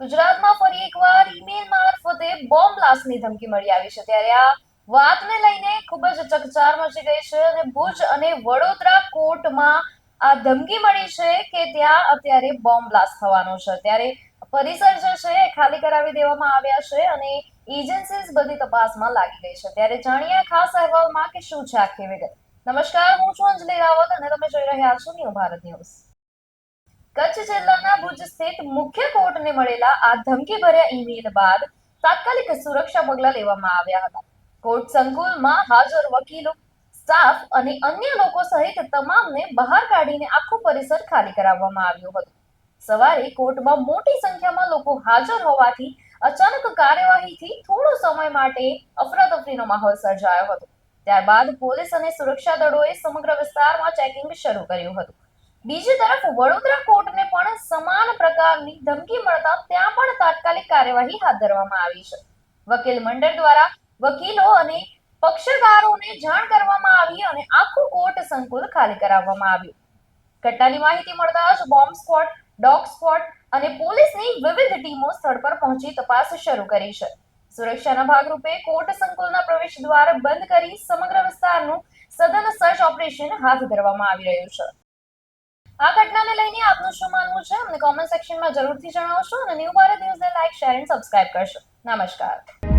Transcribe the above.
ગુજરાતમાં ફરી એકવાર ઈમેલ મારફતે બોમ્બ બ્લાસ્ટની ધમકી મળી આવી છે ત્યારે આ વાતને લઈને ખૂબ જ ચકચાર મચી ગઈ છે અને ભુજ અને વડોદરા કોર્ટમાં આ ધમકી મળી છે કે ત્યાં અત્યારે બોમ્બ બ્લાસ્ટ થવાનો છે ત્યારે પરિસર જે છે એ ખાલી કરાવી દેવામાં આવ્યા છે અને એજન્સીઝ બધી તપાસમાં લાગી ગઈ છે ત્યારે જાણીએ ખાસ અહેવાલમાં કે શું છે આખી વિગત. નમસ્કાર, હું છું અંજલિ રાવત અને તમે જોઈ રહ્યા છો ન્યૂ ભારત ન્યૂઝ. કચ્છ જિલ્લાના ભુજ સ્થિત મુખ્ય કોર્ટને મળેલા આ ધમકીભર્યા ઈમેલ બાદ તાત્કાલિક સુરક્ષા પગલાં લેવામાં આવ્યા હતા. કોર્ટ સંકુલમાં હાજર વકીલો, સ્ટાફ અને અન્ય લોકો સહિત તમામને બહાર કાઢીને આખું પરિસર ખાલી કરાવવામાં આવ્યું હતું. સવારે કોર્ટમાં મોટી સંખ્યામાં લોકો હાજર હોવાથી અચાનક કાર્યવાહીથી થોડો સમય માટે અફરાતફરીનો માહોલ સર્જાયો હતો. ત્યારબાદ પોલીસ અને સુરક્ષા દળોએ સમગ્ર વિસ્તારમાં ચેકિંગ શરૂ કર્યું હતું. બીજી તરફ વડોદરા કોર્ટને પણ સમાન પ્રકારની ધમકી મળતા ત્યાં પણ તાત્કાલિક કાર્યવાહી હાથ ધરવામાં આવી છે. વકીલ મંડળ દ્વારા વકીલો અને પક્ષકારોને જાણ કરવામાં આવી અને આખું કોર્ટ સંકુલ ખાલી કરાવવામાં આવ્યું. ઘટનાની માહિતી મળતા જ બોમ્બ સ્ક્વોડ, ડોગ સ્ક્વોડ અને પોલીસની વિવિધ ટીમો સ્થળ પર પહોંચી તપાસ શરૂ કરી છે. સુરક્ષાના ભાગરૂપે કોર્ટ સંકુલના પ્રવેશ દ્વાર બંધ કરી સમગ્ર વિસ્તારનું સઘન સર્ચ ઓપરેશન હાથ ધરવામાં આવી રહ્યું છે. આ ઘટનાને લઈને આપનું શું માનવું છે અમને કોમેન્ટ સેક્શનમાં જરૂરથી જણાવશો અને ન્યૂ ભારત ન્યૂઝને લાઈક, શેર અને સબસ્ક્રાઇબ કરશો. નમસ્કાર.